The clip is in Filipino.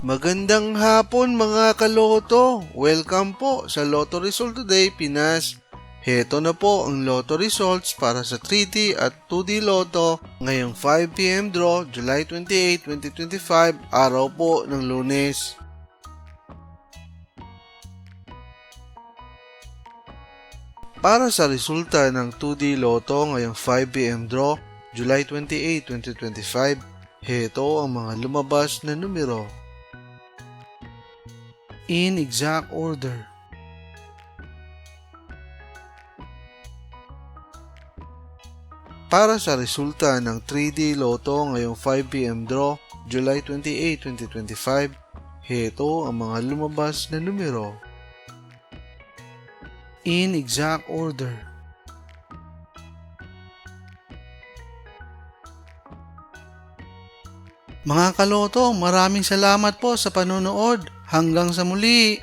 Magandang hapon mga kaloto! Welcome po sa Lotto Result Today Pinas. Heto na po ang Lotto Results para sa 3D at 2D Lotto ngayong 5pm draw July 28, 2025, araw po ng Lunes. Para sa resulta ng 2D Lotto ngayong 5pm draw July 28, 2025, heto ang mga lumabas na numero. In exact order. Para sa resulta ng 3D Lotto ngayong 5pm draw July 28, 2025, heto ang mga lumabas na numero. In exact order. Mga kaloto, maraming salamat po sa panonood. Hanggang sa muli!